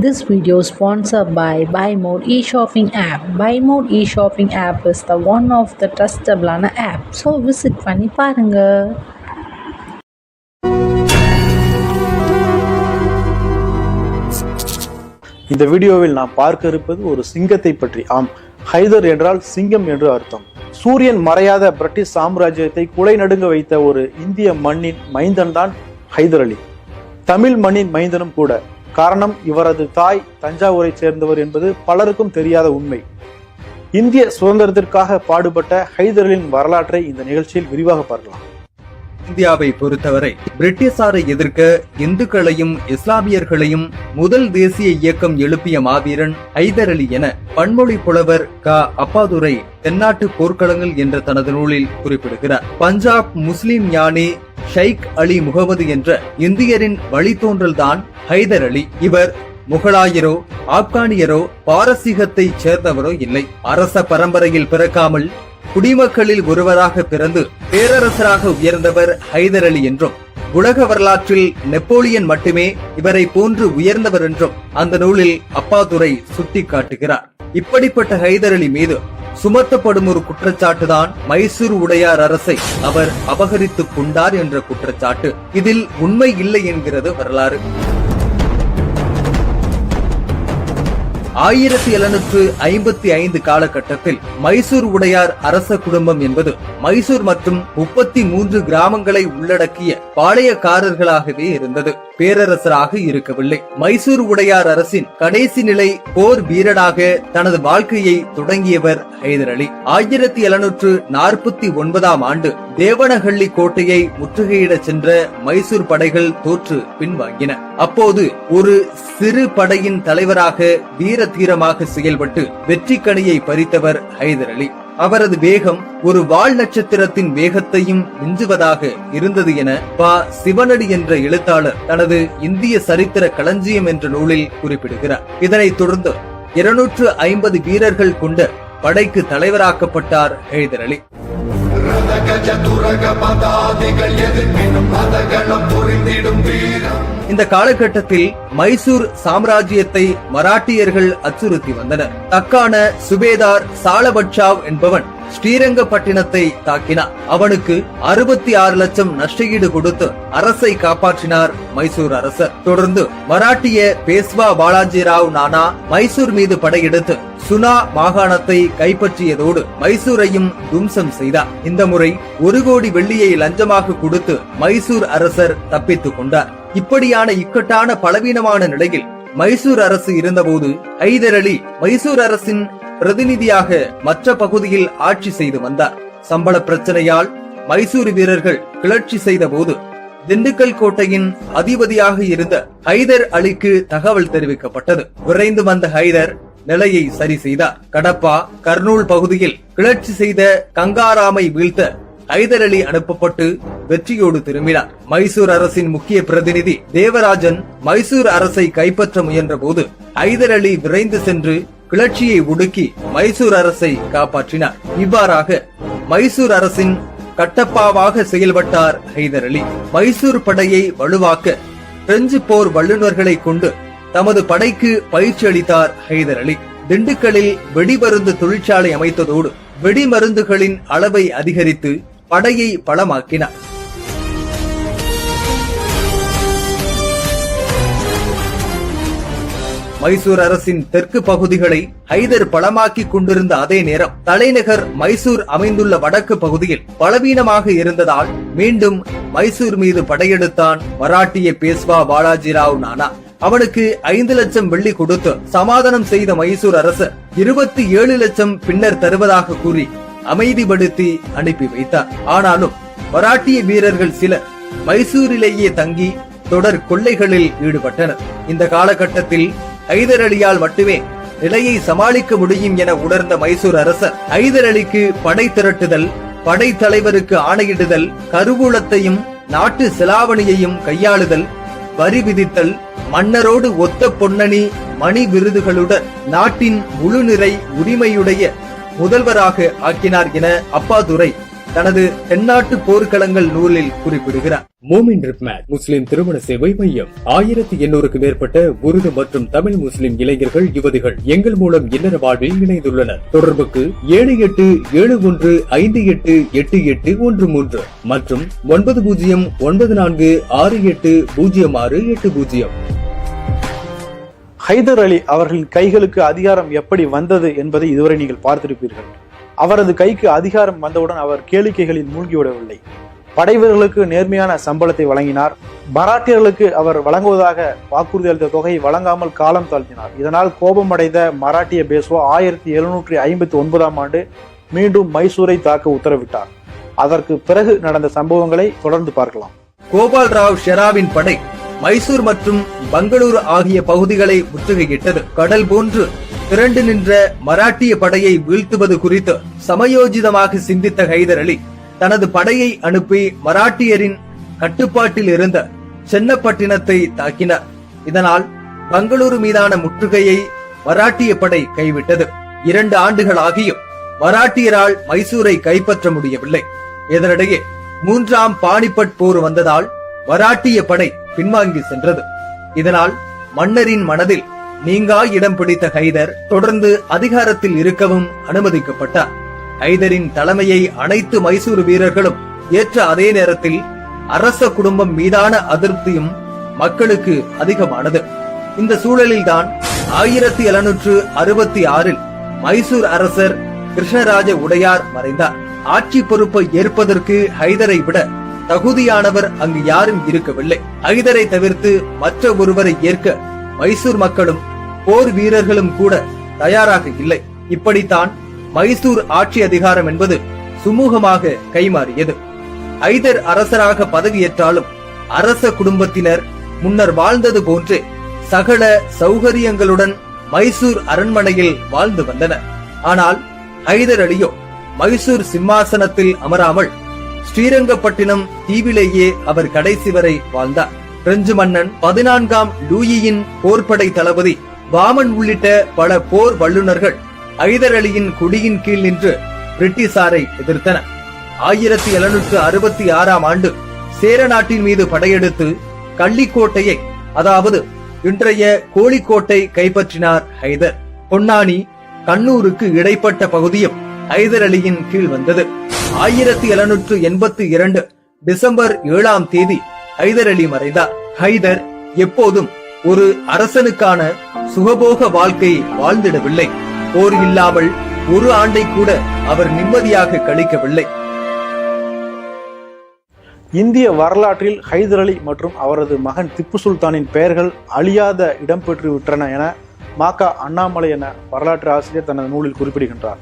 This video is sponsored by BuyMode e-shopping app. BuyMode e-shopping app is the one of the trustable app. So visit பண்ணி பாருங்க. இந்த வீடியோவில் நாம் பார்க்க இருப்பது ஒரு சிங்கத்தை பற்றி. ஆம், ஹைதர் என்றால் சிங்கம் என்று அர்த்தம். சூரியன் மறையாத பிரிட்டிஷ் சாம்ராஜ்யத்தை குலை நடுங்க வைத்த ஒரு இந்திய மண்ணின் மைந்தன் தான் ஹைதர் அலி. தமிழ் மண்ணின் மைந்தனும் கூட. காரணம், இவரது தாய் தஞ்சாவூரை சேர்ந்தவர் என்பது பலருக்கும் தெரியாத உண்மை. இந்திய சுதந்திரத்திற்காக பாடுபட்ட ஹைதர் அலியின் வரலாற்றை இந்த நிகழ்ச்சியில் விரிவாக பார்க்கலாம். இந்தியாவை பொறுத்தவரை பிரிட்டிஷாரை எதிர்க்க இந்துக்களையும் இஸ்லாமியர்களையும் முதல் தேசிய இயக்கம் எழுப்பிய மாவீரன் ஹைதர் அலி என பன்மொழி புலவர் க. அப்பாதுரை தென்னாட்டு போர்க்களங்கள் என்ற தனது நூலில் குறிப்பிடுகிறார். பஞ்சாப் முஸ்லிம் ஞானி ஷைக் அலி முகமது என்ற இந்தியரின் வழித்தோன்றல் தான் ஹைதர் அலி. இவர் முகலாயரோ ஆப்கானியரோ பாரசீகத்தை சேர்ந்தவரோ இல்லை. அரச பரம்பரையில் பிறக்காமல் குடிமக்களில் ஒருவராக பிறந்து பேரரசராக உயர்ந்தவர் ஹைதர் அலி என்றும், உலக வரலாற்றில் நெப்போலியன் மட்டுமே இவரை போன்று உயர்ந்தவர் என்றும் அந்த நூலில் அப்பாதுரை சுட்டிக்காட்டுகிறார். இப்படிப்பட்ட ஹைதர் அலி மீது சுமத்தப்படும் ஒரு குற்றச்சாட்டுதான் மைசூர் உடையார் அரசை அவர் அபகரித்துக் கொண்டார் என்ற குற்றச்சாட்டு. இதில் உண்மை இல்லை என்கிறது வரலாறு. 1755 காலகட்டத்தில் மைசூர் உடையார் அரச குடும்பம் என்பது மைசூர் மற்றும் 33 கிராமங்களை உள்ளடக்கிய பாளையக்காரர்களாகவே இருந்தது. பேரரசராக இருக்கவில்லை. மைசூர் உடையார் அரசின் கடைசி நிலை போர் வீரராக தனது வாழ்க்கையை தொடங்கியவர் ஹைதர் அலி. 1749 ஆண்டு தேவனஹள்ளி கோட்டையை முற்றுகையிட சென்ற மைசூர் படைகள் தோற்று பின்வாங்கின. அப்போது ஒரு சிறு படையின் தலைவராக வீர தீரமாக செயல்பட்டு வெற்றி கனியை பறித்தவர் ஹைதர் அலி. அவரது வேகம் ஒரு வால் நட்சத்திரத்தின் வேகத்தையும் மிஞ்சுவதாக இருந்தது என ப. சிவனடி என்ற எழுத்தாளர் தனது இந்திய சரித்திர களஞ்சியம் என்ற நூலில் குறிப்பிடுகிறார். இதனைத் தொடர்ந்து 250 வீரர்கள் கொண்ட படைக்கு தலைவராக்கப்பட்டார் ஹைதர் அலி. இந்த காலகட்டத்தில் மைசூர் சாம்ராஜ்யத்தை மராட்டியர்கள் அச்சுறுத்தி வந்தனர். தக்கான சுபேதார் சாலபட்சாவ் என்பவன் ஸ்ரீரங்கப்பட்டினத்தை தாக்கினார். அவனுக்கு 66 லட்சம் நஷ்டஈடு கொடுத்து அரசை காப்பாற்றினார் மைசூர் அரசர். தொடர்ந்து மராட்டிய பேஸ்வா பாலாஜிராவ் நானா மைசூர் மீது படையெடுத்து சுனா மாகாணத்தை கைப்பற்றியதோடு மைசூரையும் தும்சம் செய்தார். இந்த முறை 1 கோடி வெள்ளியை லஞ்சமாக கொடுத்து மைசூர் அரசர் தப்பித்துக் கொண்டார். இப்படியான இக்கட்டான பலவீனமான நிலையில் மைசூர் அரசு இருந்தபோது ஹைதர் அலி மைசூர் அரசின் பிரதிநிதியாக மற்ற பகுதியில் ஆட்சி செய்து வந்தார். சம்பள பிரச்சனையால் மைசூர் வீரர்கள் கிளர்ச்சி செய்த போது திண்டுக்கல் கோட்டையின் அதிபதியாக இருந்த ஹைதர் அலிக்கு தகவல் தெரிவிக்கப்பட்டது. விரைந்து வந்த ஹைதர் நிலையை சரி செய்தார். கடப்பா கர்னூல் பகுதியில் கிளர்ச்சி செய்த கங்காராமை வீழ்த்த ஹைதர் அலி அனுப்பப்பட்டு வெற்றியோடு திரும்பினார். மைசூர் அரசின் முக்கிய பிரதிநிதி தேவராஜன் மைசூர் அரசை கைப்பற்ற முயன்ற போது ஹைதர் அலி விரைந்து சென்று கிளர்ச்சியை ஒடுக்கி மைசூர் அரசை காப்பாற்றினார். இவ்வாறாக மைசூர் அரசின் கட்டப்பாவாக செயல்பட்டார் ஹைதர் அலி. மைசூர் படையை வலுவாக்க பிரெஞ்சு போர் வல்லுநர்களை கொண்டு தமது படைக்கு பயிற்சி அளித்தார் ஹைதர் அலி. திண்டுக்கல்லில் வெடிமருந்து தொழிற்சாலை அமைத்ததோடு வெடிமருந்துகளின் அளவை அதிகரித்து படையை பலமாக்கினார். மைசூர் அரசின் தெற்கு பகுதிகளை ஹைதர் பலமாக்கிக் கொண்டிருந்த அதே நேரம் தலைநகர் மைசூர் அமைந்துள்ள வடக்கு பகுதியில் பலவீனமாக இருந்ததால் மீண்டும் மைசூர் மீது படையெடுத்தான் மராட்டிய பேஸ்வா பாலாஜிராவ் நானா. அவனுக்கு 5 லட்சம் வெள்ளி கொடுத்து சமாதானம் செய்த மைசூர் அரசர் 27 லட்சம் பின்னர் தருவதாக கூறி அமைதிப்படுத்தி அனுப்பி வைத்தார். ஆனாலும் மராட்டிய வீரர்கள் சிலர் மைசூரிலேயே தங்கி தொடர் கொள்ளைகளில் ஈடுபட்டனர். இந்த காலகட்டத்தில் ஹைதர் அலியால் மட்டுமே நிலையை சமாளிக்க முடியும் என உணர்ந்த மைசூர் அரசர் ஹைதர் அலிக்கு படை திரட்டுதல், படை தலைவருக்கு ஆணையிடுதல், கருவூலத்தையும் நாட்டு செலாவணியையும் கையாளுதல், வரி விதித்தல், மன்னரோடு ஒத்த பொன்னணி மணி விருதுகளுடன் நாட்டின் முழு நிறை உரிமையுடைய முதல்வராக ஆக்கினார் என அப்பாதுரை தனது தென்னாட்டு போர்க்களங்கள் நூலில் குறிப்பிடுகிறார். மூமின் ரிப்மேட் முஸ்லிம் திருமண சேவை மையம் 1800க்கு மேற்பட்ட உருது மற்றும் தமிழ் முஸ்லிம் இளைஞர்கள் யுவதிகள் எங்கள் மூலம் இல்லற வாழ்வில் இணைந்துள்ளனர். தொடர்புக்கு 7871588813 மற்றும் 9094680680. ஹைதர் அலி அவர்களின் கைகளுக்கு அதிகாரம் எப்படி வந்தது என்பதை இதுவரை நீங்கள் பார்த்திருப்பீர்கள். அவரது கைக்கு அதிகாரம் வந்தவுடன் அவர் கேளிக்கைகளில் மூழ்கிவிடவில்லை. படை வீரர்களுக்கு நேர்மையான சம்பளத்தை வழங்கினார். மராட்டியர்களுக்கு அவர் வழங்குவதாக வாக்குறுதி அளித்த தொகையை வழங்காமல் காலம் தாழ்த்தினார். இதனால் கோபமடைந்த மராட்டிய பேஷ்வா 1759ஆம் ஆண்டு மீண்டும் மைசூரை தாக்க உத்தரவிட்டார். அதற்கு பிறகு நடந்த சம்பவங்களை தொடர்ந்து பார்க்கலாம். கோபால் ராவ் ஷெராவின் படை மைசூர் மற்றும் பெங்களூரு ஆகிய பகுதிகளை முற்றுகையிட்டது. கடல் போன்று திரண்டு நின்ற மராட்டிய படையை வீழ்த்துவது குறித்து சமயோஜிதமாக சிந்தித்த ஹைதர் அலி தனது படையை அனுப்பி மராட்டியரின் கட்டுப்பாட்டில் இருந்த சென்னப்பட்டினத்தை தாக்கினார். இதனால் பெங்களூரு மீதான முற்றுகையை மராட்டிய படை கைவிட்டது. 2 ஆண்டுகள் ஆகியும் மராட்டியரால் மைசூரை கைப்பற்ற முடியவில்லை. இதனிடையே 3ஆம் பானிபட் போர் வந்ததால் மராட்டிய படை பின்வாங்கி சென்றது. இதனால் மன்னரின் மனதில் நீங்கா இடம் பிடித்த ஹைதர் தொடர்ந்து அதிகாரத்தில் இருக்கவும் அனுமதிக்கப்பட்டார். ஹைதரின் தலைமையை அனைத்து மைசூர் வீரர்களும் ஏற்ற அதே நேரத்தில் அரச குடும்பம் மீதான அதிருப்தியும் மக்களுக்கு அதிகமானது. இந்த சூழலில்தான் 1766 மைசூர் அரசர் கிருஷ்ணராஜ உடையார் மறைந்தார். ஆட்சி பொறுப்பை ஏற்பதற்கு ஹைதரை விட தகுதியானவர் அங்கு யாரும் இருக்கவில்லை. ஹைதரை தவிர்த்து மற்ற ஒருவரை ஏற்க மைசூர் மக்களும் போர் வீரர்களும் கூட தயாராக இல்லை. இப்படித்தான் மைசூர் ஆட்சி அதிகாரம் என்பது சுமூகமாக கைமாறியது. ஹைதர் அரசராக பதவியேற்றாலும் அரச குடும்பத்தினர் முன்னர் வாழ்ந்தது போன்றே சகல சௌகரியங்களுடன் மைசூர் அரண்மனையில் வாழ்ந்து வந்தனர். ஆனால் ஹைதர் அலியோ மைசூர் சிம்மாசனத்தில் அமராமல் ஸ்ரீரங்கப்பட்டினம் தீவிலேயே அவர் கடைசி வரை வாழ்ந்தார். பிரெஞ்சு மன்னன் 14ஆம் லூயியின் போர்படை தளபதி வாமன் உள்ளிட்ட பல போர் வல்லுநர்கள் ஹைதர் அலியின் குடியின் கீழ் நின்று பிரிட்டிஷாரை எதிர்த்தனர். 1766ஆம் ஆண்டு சேர நாட்டின் மீது படையெடுத்து கள்ளிக்கோட்டையை, அதாவது இன்றைய கோழிக்கோட்டை கைப்பற்றினார் ஹைதர். பொன்னானி கண்ணூருக்கு இடைப்பட்ட பகுதியும் ஹைதர் அலியின் கீழ் வந்தது. 1782 டிசம்பர் 7ஆம் தேதி ஹைதர் அலி மறைந்தார். ஹைதர் எப்போதும் ஒரு அரசனுக்கான சுகபோக வாழ்க்கை வாழ்ந்திடவில்லை. போர் இல்லாமல் ஒரு ஆண்டை கூட அவர் நிம்மதியாக கழிக்கவில்லை. இந்திய வரலாற்றில் ஹைதர் அலி மற்றும் அவரது மகன் திப்பு சுல்தானின் பெயர்கள் அழியாத இடம்பெற்று விட்டன என மாகா அண்ணாமலை என வரலாற்று ஆசிரியர் தனது நூலில் குறிப்பிடுகின்றார்.